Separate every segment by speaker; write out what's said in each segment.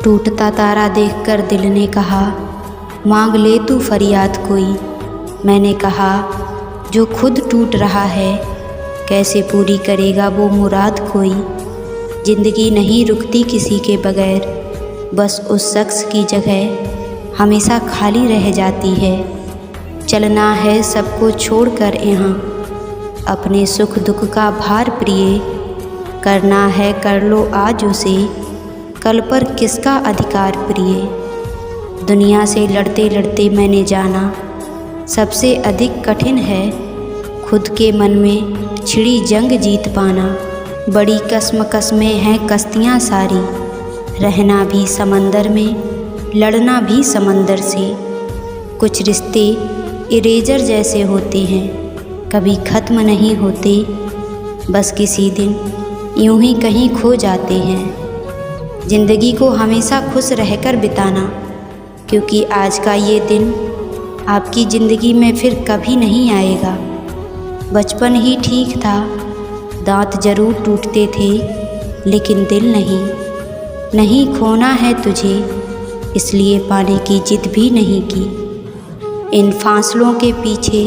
Speaker 1: टूटता तारा देखकर दिल ने कहा, मांग ले तू फरियाद कोई। मैंने कहा, जो खुद टूट रहा है कैसे पूरी करेगा वो मुराद कोई। ज़िंदगी नहीं रुकती किसी के बगैर, बस उस शख्स की जगह हमेशा खाली रह जाती है। चलना है सबको छोड़कर यहाँ, अपने सुख दुख का भार प्रिय। करना है कर लो आज उसे, कल पर किसका अधिकार प्रिय। दुनिया से लड़ते लड़ते मैंने जाना, सबसे अधिक कठिन है खुद के मन में छिड़ी जंग जीत पाना। बड़ी कसमें हैं कश्तियाँ सारी, रहना भी समंदर में, लड़ना भी समंदर से। कुछ रिश्ते इरेजर जैसे होते हैं, कभी ख़त्म नहीं होते, बस किसी दिन यूं ही कहीं खो जाते हैं। ज़िंदगी को हमेशा खुश रहकर बिताना, क्योंकि आज का ये दिन आपकी ज़िंदगी में फिर कभी नहीं आएगा। बचपन ही ठीक था, दांत ज़रूर टूटते थे लेकिन दिल नहीं। नहीं खोना है तुझे, इसलिए पाने की जिद भी नहीं की। इन फासलों के पीछे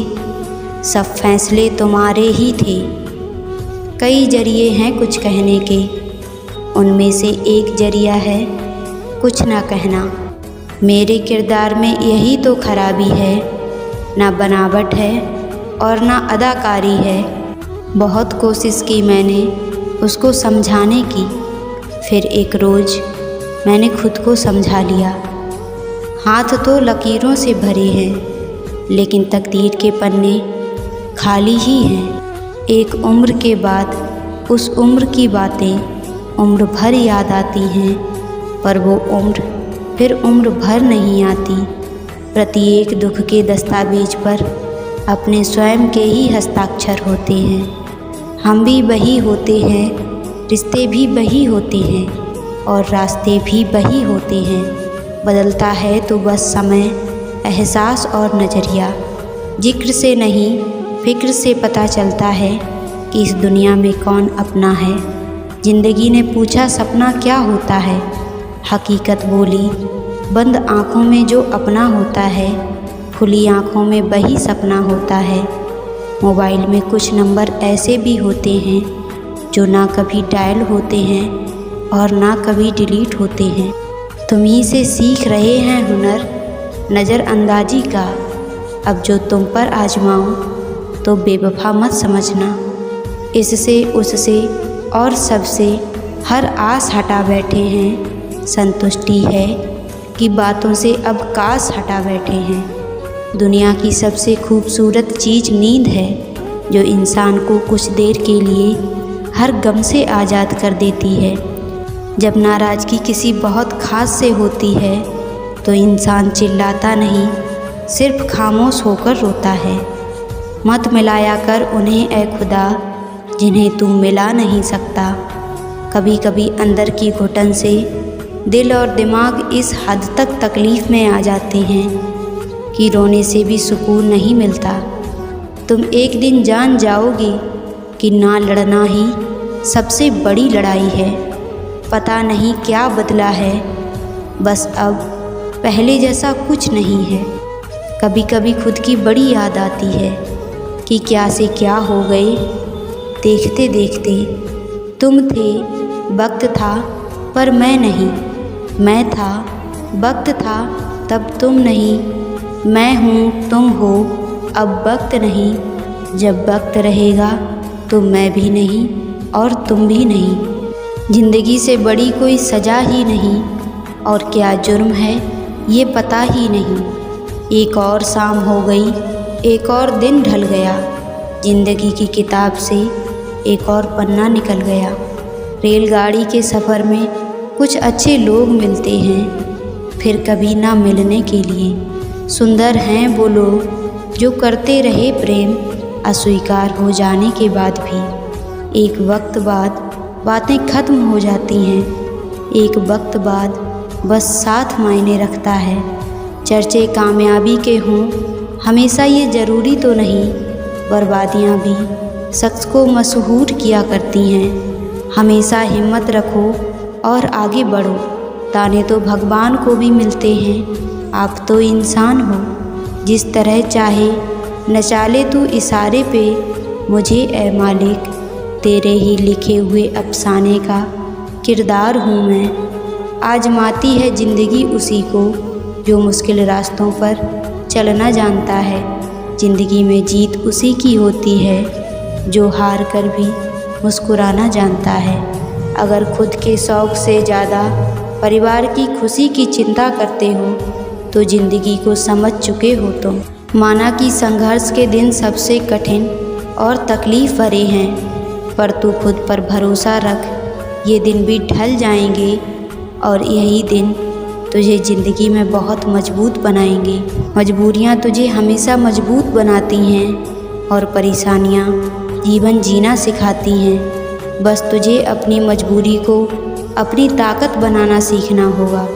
Speaker 1: सब फैसले तुम्हारे ही थे। कई जरिए हैं कुछ कहने के, उनमें से एक जरिया है कुछ ना कहना। मेरे किरदार में यही तो खराबी है, ना बनावट है और ना अदाकारी है। बहुत कोशिश की मैंने उसको समझाने की, फिर एक रोज़ मैंने खुद को समझा लिया। हाथ तो लकीरों से भरे हैं, लेकिन तकदीर के पन्ने खाली ही हैं। एक उम्र के बाद उस उम्र की बातें उम्र भर याद आती हैं, पर वो उम्र फिर उम्र भर नहीं आती। प्रत्येक दुख के दस्तावेज पर अपने स्वयं के ही हस्ताक्षर होते हैं। हम भी वही होते हैं, रिश्ते भी वही होते हैं और रास्ते भी वही होते हैं। बदलता है तो बस समय, एहसास और नज़रिया। जिक्र से नहीं फ़िक्र से पता चलता है कि इस दुनिया में कौन अपना है। ज़िंदगी ने पूछा सपना क्या होता है, हकीकत बोली बंद आँखों में जो अपना होता है, खुली आँखों में वही सपना होता है। मोबाइल में कुछ नंबर ऐसे भी होते हैं जो ना कभी डायल होते हैं और ना कभी डिलीट होते हैं। तुम ही से सीख रहे हैं हुनर नज़रअंदाजी का, अब जो तुम पर आजमाऊं तो बेवफा मत समझना। इससे उससे और सबसे हर आस हटा बैठे हैं, संतुष्टि है कि बातों से अब कास हटा बैठे हैं। दुनिया की सबसे खूबसूरत चीज़ नींद है, जो इंसान को कुछ देर के लिए हर गम से आज़ाद कर देती है। जब नाराज़गी किसी बहुत ख़ास से होती है तो इंसान चिल्लाता नहीं, सिर्फ खामोश होकर रोता है। मत मिलाया कर उन्हें ए खुदा जिन्हें तू मिला नहीं सकता। कभी कभी अंदर की घुटन से दिल और दिमाग इस हद तक तकलीफ़ में आ जाते हैं कि रोने से भी सुकून नहीं मिलता। तुम एक दिन जान जाओगे कि ना लड़ना ही सबसे बड़ी लड़ाई है। पता नहीं क्या बदला है, बस अब पहले जैसा कुछ नहीं है। कभी कभी खुद की बड़ी याद आती है कि क्या से क्या हो गए। देखते देखते तुम थे, वक्त था पर मैं नहीं। मैं था, वक्त था तब तुम नहीं। मैं हूँ, तुम हो, अब वक्त नहीं। जब वक्त रहेगा तो मैं भी नहीं और तुम भी नहीं। ज़िंदगी से बड़ी कोई सज़ा ही नहीं, और क्या जुर्म है ये पता ही नहीं। एक और शाम हो गई, एक और दिन ढल गया। ज़िंदगी की किताब से एक और पन्ना निकल गया। रेलगाड़ी के सफ़र में कुछ अच्छे लोग मिलते हैं, फिर कभी ना मिलने के लिए। सुंदर हैं वो लोग जो करते रहे प्रेम, अस्वीकार हो जाने के बाद भी। एक वक्त बाद बातें ख़त्म हो जाती हैं, एक वक्त बाद बस साथ मायने रखता है। चर्चे कामयाबी के हों हमेशा ये ज़रूरी तो नहीं, बर्बादियाँ भी शख्स को मशहूर किया करती हैं। हमेशा हिम्मत रखो और आगे बढ़ो, ताने तो भगवान को भी मिलते हैं, आप तो इंसान हो। जिस तरह चाहे नचा ले तू इशारे पे मुझे ए मालिक, तेरे ही लिखे हुए अफसाने का किरदार हूँ मैं। आजमाती है ज़िंदगी उसी को जो मुश्किल रास्तों पर चलना जानता है। ज़िंदगी में जीत उसी की होती है जो हार कर भी मुस्कुराना जानता है। अगर खुद के शौक़ से ज़्यादा परिवार की खुशी की चिंता करते हो तो ज़िंदगी को समझ चुके हो तुम। माना कि संघर्ष के दिन सबसे कठिन और तकलीफ़ भरे हैं, पर तू खुद पर भरोसा रख, ये दिन भी ढल जाएंगे और यही दिन तुझे ज़िंदगी में बहुत मजबूत बनाएंगे। मजबूरियाँ तुझे हमेशा मजबूत बनाती हैं और परेशानियाँ जीवन जीना सिखाती हैं। बस तुझे अपनी मजबूरी को अपनी ताकत बनाना सीखना होगा।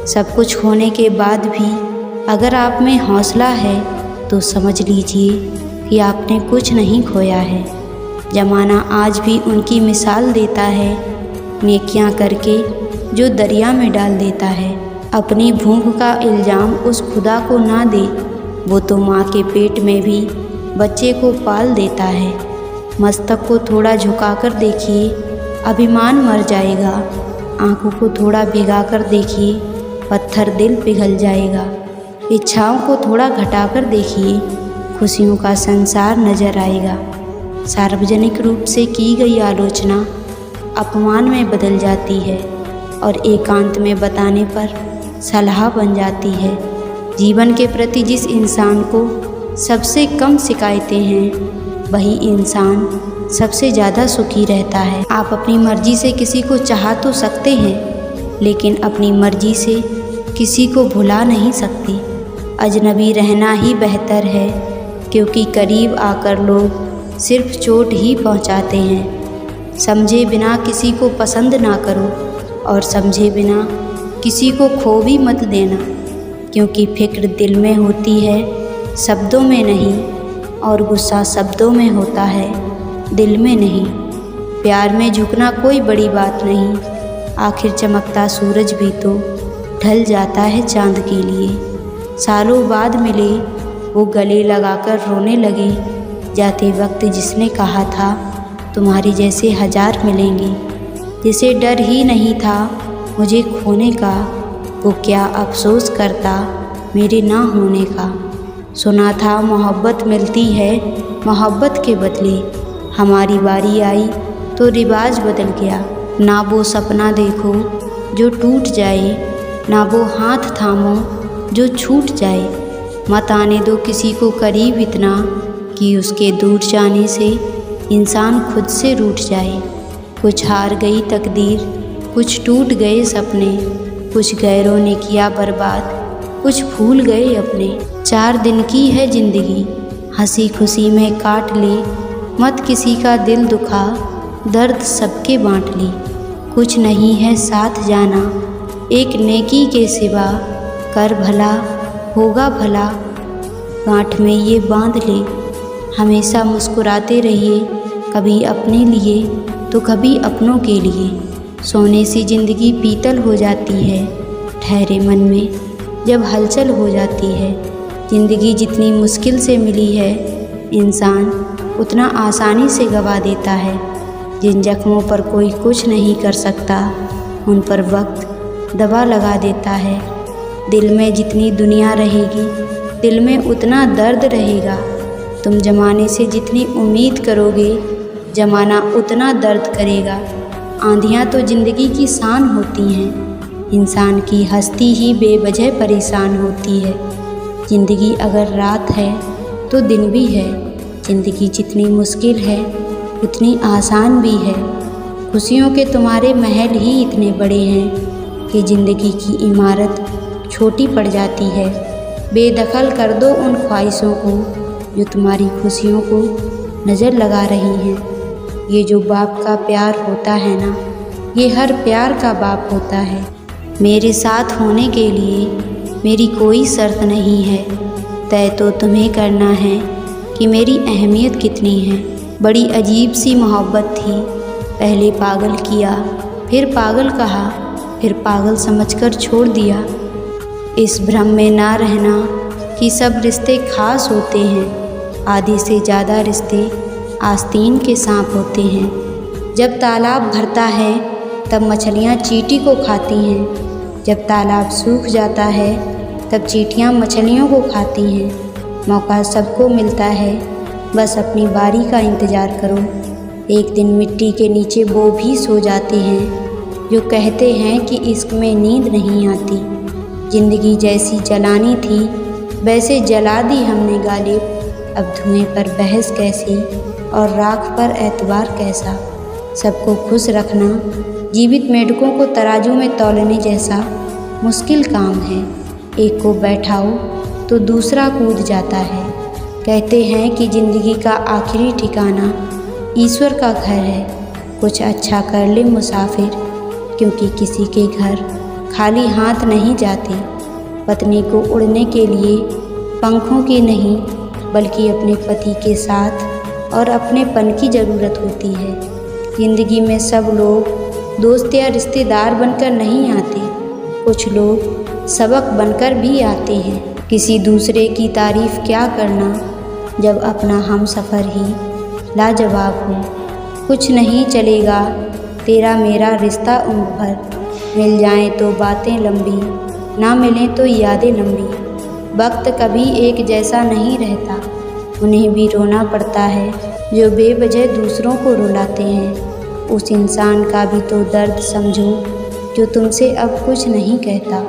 Speaker 1: सब कुछ होने के बाद भी अगर आप में हौसला है तो समझ लीजिए कि आपने कुछ नहीं खोया है। ज़माना आज भी उनकी मिसाल देता है, नेकियां करके जो दरिया में डाल देता है। अपनी भूख का इल्ज़ाम उस खुदा को ना दे, वो तो माँ के पेट में भी बच्चे को पाल देता है। मस्तक को थोड़ा झुकाकर देखिए, अभिमान मर जाएगा। आँखों को थोड़ा भिगाकर देखिए, पत्थर दिल पिघल जाएगा। इच्छाओं को थोड़ा घटाकर देखिए, खुशियों का संसार नजर आएगा। सार्वजनिक रूप से की गई आलोचना अपमान में बदल जाती है और एकांत में बताने पर सलाह बन जाती है। जीवन के प्रति जिस इंसान को सबसे कम शिकायतें हैं, वही इंसान सबसे ज़्यादा सुखी रहता है। आप अपनी मर्जी से किसी को चाह तो सकते हैं, लेकिन अपनी मर्जी से किसी को भुला नहीं सकते। अजनबी रहना ही बेहतर है, क्योंकि करीब आकर लोग सिर्फ चोट ही पहुंचाते हैं। समझे बिना किसी को पसंद ना करो और समझे बिना किसी को खो भी मत देना, क्योंकि फिक्र दिल में होती है, शब्दों में नहीं, और गुस्सा शब्दों में होता है, दिल में नहीं। प्यार में झुकना कोई बड़ी बात नहीं, आखिर चमकता सूरज भी तो ढल जाता है चांद के लिए। सालों बाद मिले वो गले लगाकर रोने लगे, जाते वक्त जिसने कहा था तुम्हारी जैसे 1000 मिलेंगे। जिसे डर ही नहीं था मुझे खोने का, वो क्या अफसोस करता मेरे ना होने का। सुना था मोहब्बत मिलती है मोहब्बत के बदले, हमारी बारी आई तो रिवाज बदल गया। ना वो सपना देखो जो टूट जाए, ना वो हाथ थामो जो छूट जाए। मत आने दो किसी को करीब इतना कि उसके दूर जाने से इंसान खुद से रूठ जाए। कुछ हार गई तकदीर, कुछ टूट गए सपने, कुछ गैरों ने किया बर्बाद, कुछ भूल गए अपने। 4 दिन की है ज़िंदगी, हंसी खुशी में काट ले, मत किसी का दिल दुखा, दर्द सबके बांट ले। कुछ नहीं है साथ जाना एक नेकी के सिवा, कर भला होगा भला, गांठ में ये बांध ले। हमेशा मुस्कुराते रहिए, कभी अपने लिए तो कभी अपनों के लिए। सोने सी ज़िंदगी पीतल हो जाती है, ठहरे मन में जब हलचल हो जाती है। ज़िंदगी जितनी मुश्किल से मिली है, इंसान उतना आसानी से गवा देता है। जिन जख्मों पर कोई कुछ नहीं कर सकता, उन पर वक्त दवा लगा देता है। दिल में जितनी दुनिया रहेगी, दिल में उतना दर्द रहेगा। तुम ज़माने से जितनी उम्मीद करोगे, ज़माना उतना दर्द करेगा। आंधियाँ तो ज़िंदगी की शान होती हैं, इंसान की हस्ती ही बेवजह परेशान होती है। ज़िंदगी अगर रात है तो दिन भी है, ज़िंदगी जितनी मुश्किल है उतनी आसान भी है। खुशियों के तुम्हारे महल ही इतने बड़े हैं कि ज़िंदगी की इमारत छोटी पड़ जाती है। बेदखल कर दो उन ख्वाहिशों को जो तुम्हारी खुशियों को नज़र लगा रही हैं। ये जो बाप का प्यार होता है ना, ये हर प्यार का बाप होता है। मेरे साथ होने के लिए मेरी कोई शर्त नहीं है, तय तो तुम्हें करना है कि मेरी अहमियत कितनी है। बड़ी अजीब सी मोहब्बत थी, पहले पागल किया फिर पागल कहा, फिर पागल समझकर छोड़ दिया। इस भ्रम में ना रहना कि सब रिश्ते खास होते हैं। आधे से ज़्यादा रिश्ते आस्तीन के सांप होते हैं। जब तालाब भरता है तब मछलियाँ चींटी को खाती हैं। जब तालाब सूख जाता है तब चींटियाँ मछलियों को खाती हैं। मौका सबको मिलता है, बस अपनी बारी का इंतज़ार करो। एक दिन मिट्टी के नीचे वो भी सो जाते हैं जो कहते हैं कि इश्क में नींद नहीं आती। ज़िंदगी जैसी जलानी थी वैसे जला दी हमने गालिब। अब धुएं पर बहस कैसी और राख पर एतबार कैसा। सबको खुश रखना जीवित मेंढकों को तराजू में तौलने जैसा मुश्किल काम है। एक को बैठाओ तो दूसरा कूद जाता है। कहते हैं कि ज़िंदगी का आखिरी ठिकाना ईश्वर का घर है। कुछ अच्छा कर ले मुसाफिर, क्योंकि किसी के घर खाली हाथ नहीं जाते। पत्नी को उड़ने के लिए पंखों की नहीं बल्कि अपने पति के साथ और अपनेपन की ज़रूरत होती है। ज़िंदगी में सब लोग दोस्त या रिश्तेदार बनकर नहीं आते, कुछ लोग सबक बनकर भी आते हैं। किसी दूसरे की तारीफ़ क्या करना जब अपना हमसफ़र ही लाजवाब हो। कुछ नहीं चलेगा तेरा मेरा रिश्ता उम्र भर। मिल जाएं तो बातें लंबी, ना मिलें तो यादें लंबी। वक्त कभी एक जैसा नहीं रहता, उन्हें भी रोना पड़ता है जो बेवजह दूसरों को रुलाते हैं। उस इंसान का भी तो दर्द समझो जो तुमसे अब कुछ नहीं कहता।